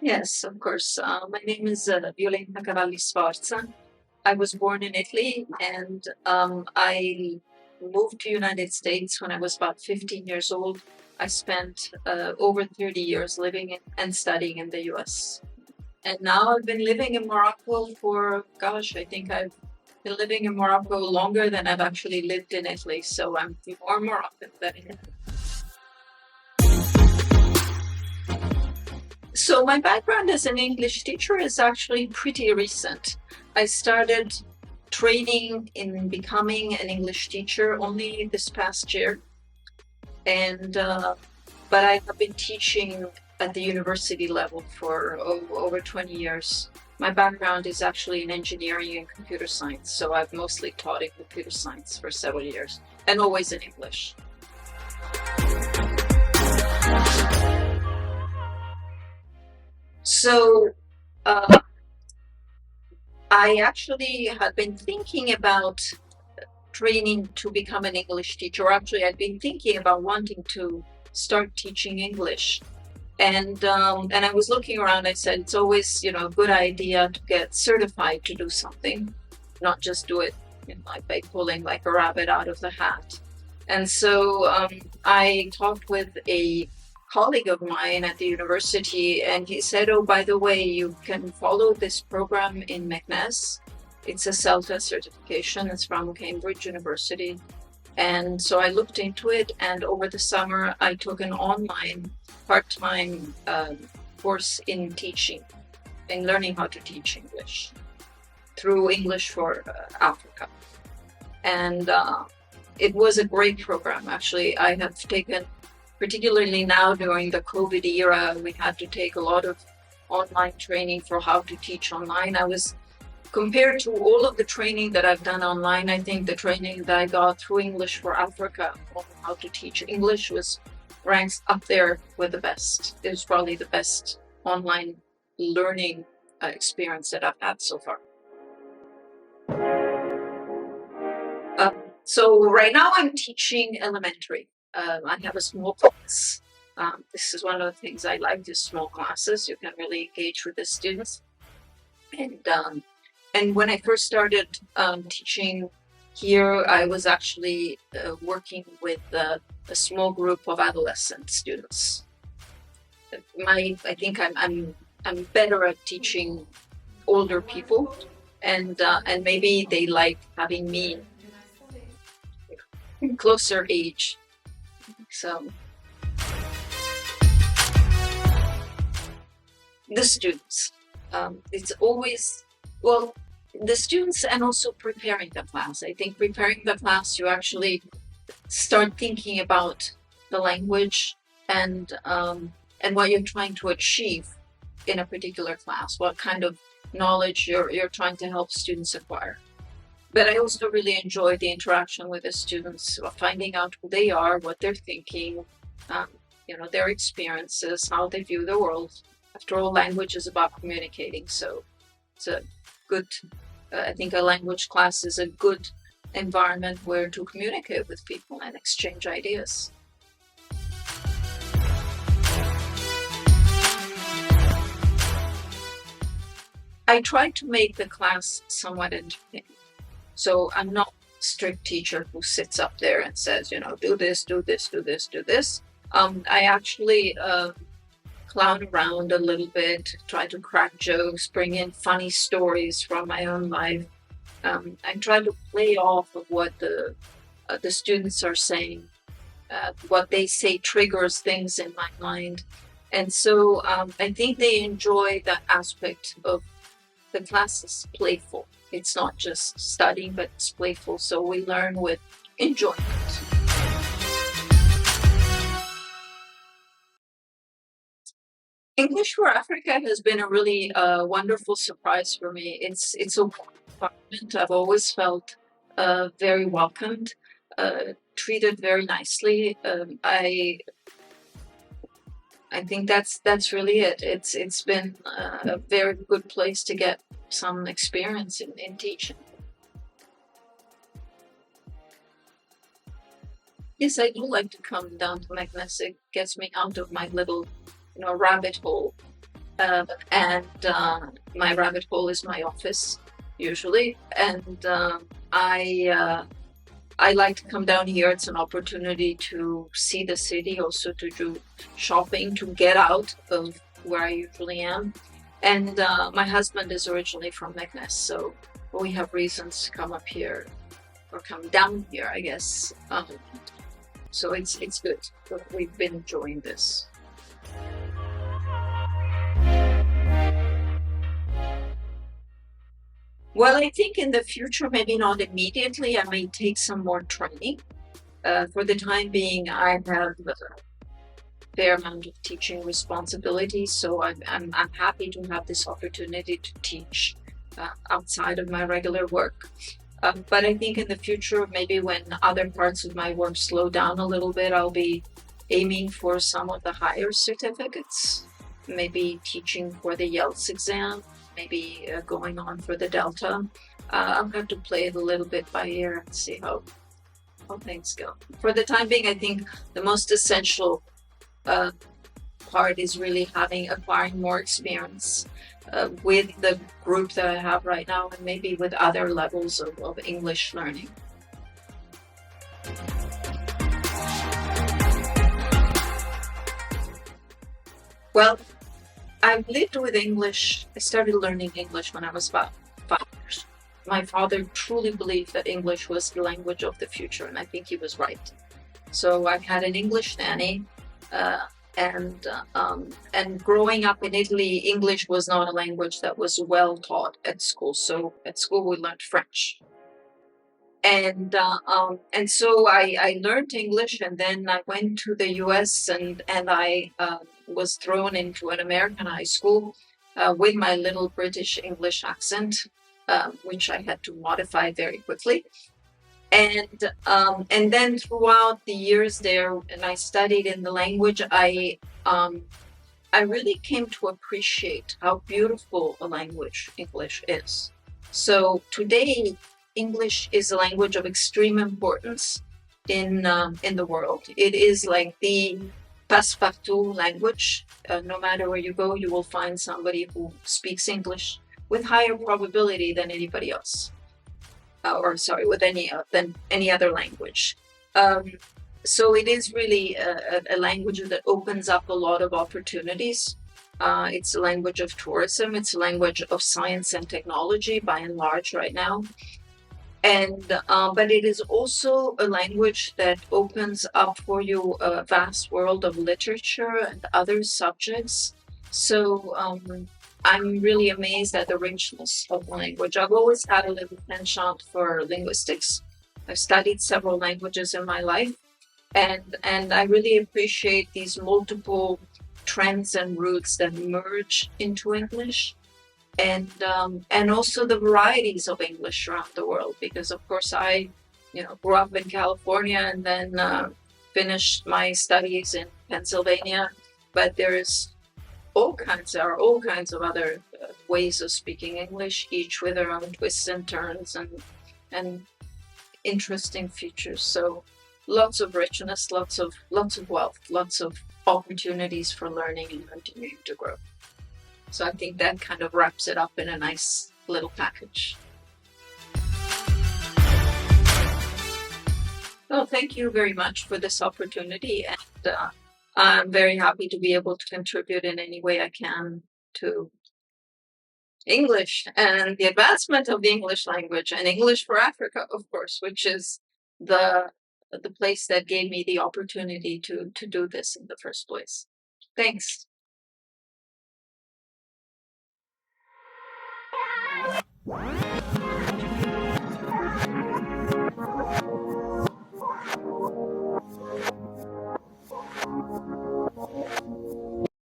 Yes, of course. My name is Violetta Cavalli Sforza. I was born in Italy and I moved to United States when I was about 15 years old. I spent over 30 years living and studying in the US. And now I've been living in Morocco for, gosh, I think I've been living in Morocco longer than I've actually lived in Italy. So I'm more Moroccan than Italy. So my background as an English teacher is actually pretty recent. I started training in becoming an English teacher only this past year, and but I have been teaching at the university level for over 20 years. My background is actually in engineering and computer science, so I've mostly taught in computer science for several years, and always in English. So uh, I actually had been thinking about training to become an English teacher. Or actually, I'd been thinking about wanting to start teaching English. And I was looking around. I said it's always a good idea to get certified to do something, not just do it like by pulling like a rabbit out of the hat. And so I talked with a colleague of mine at the university, and he said, "Oh, by the way, you can follow this program in McNess. It's a CELTA certification. It's from Cambridge University." And so I looked into it, and over the summer, I took an online part-time course in teaching, in learning how to teach English through English for Africa. And it was a great program. Actually, I have taken, particularly now during the COVID era, we had to take a lot of online training for how to teach online. Compared to all of the training that I've done online, I think the training that I got through English for Africa on how to teach English was ranks up there with the best. It was probably the best online learning experience that I've had so far. Uh, so right now I'm teaching elementary. I have a small class. This is one of the things I like, is small classes. You can really engage with the students. And when I first started teaching here, I was actually working with a small group of adolescent students. I think I'm better at teaching older people, and maybe they like having me closer age. So the students, it's always, well, the students, and also preparing the class. I think preparing the class, you actually start thinking about the language and what you're trying to achieve in a particular class, what kind of knowledge you're trying to help students acquire. But I also really enjoy the interaction with the students, finding out who they are, what they're thinking, um, their experiences, how they view the world. After all, language is about communicating, so it's a good, I think a language class is a good environment where to communicate with people and exchange ideas. I try to make the class somewhat entertaining. So I'm not a strict teacher who sits up there and says, do this, do this, do this, do this. I actually clown around a little bit, try to crack jokes, bring in funny stories from my own life. I try to play off of what the students are saying. What they say triggers things in my mind. And so I think they enjoy that aspect of the class is playful. It's not just studying, but it's playful. So we learn with enjoyment. English for Africa has been a really wonderful surprise for me. It's a environment I've always felt very welcomed, treated very nicely. I think that's really it. It's been a very good place to get some experience in teaching. Yes, I do like to come down to Magnes. It gets me out of my little, rabbit hole. And my rabbit hole is my office usually. And I like to come down here. It's an opportunity to see the city, also to do shopping, to get out of where I usually am. And my husband is originally from Meknes, so we have reasons to come up here or come down here, I guess. So it's good. We've been enjoying this. Well, I think in the future, maybe not immediately, I may take some more training. For the time being, I have a fair amount of teaching responsibilities, so I'm happy to have this opportunity to teach outside of my regular work. But I think in the future, maybe when other parts of my work slow down a little bit, I'll be aiming for some of the higher certificates, maybe teaching for the YELTS exam, maybe going on for the Delta. I'll have to play it a little bit by ear and see how things go. For the time being, I think the most essential part is really acquiring more experience with the group that I have right now, and maybe with other levels of English learning. Well, I've lived with English. I started learning English when I was about 5 years. My father truly believed that English was the language of the future, and I think he was right. So I've had an English nanny, uh, and growing up in Italy, English was not a language that was well taught at school. So at school we learned French, and so I learned English, and then I went to the U.S. and I was thrown into an American high school with my little British English accent, which I had to modify very quickly. And then throughout the years there, and I studied in the language, I really came to appreciate how beautiful a language English is. So today, English is a language of extreme importance in the world. It is like the passepartout language. No matter where you go, you will find somebody who speaks English with higher probability than anybody else, or sorry, with than any other language. Um, so it is really a language that opens up a lot of opportunities. It's a language of tourism. It's a language of science and technology, by and large, right now. And but it is also a language that opens up for you a vast world of literature and other subjects. So I'm really amazed at the richness of the language. I've always had a little penchant for linguistics. I've studied several languages in my life, and I really appreciate these multiple trends and roots that merge into English, and also the varieties of English around the world. Because of course I, grew up in California and then finished my studies in Pennsylvania, but there's there are all kinds of other ways of speaking English, each with their own twists and turns and interesting features. So lots of richness, lots of wealth, lots of opportunities for learning and continuing to grow. So I think that kind of wraps it up in a nice little package. Well, thank you very much for this opportunity, and I'm very happy to be able to contribute in any way I can to English and the advancement of the English language, and English for Africa, of course, which is the the place that gave me the opportunity to do this in the first place. Thanks.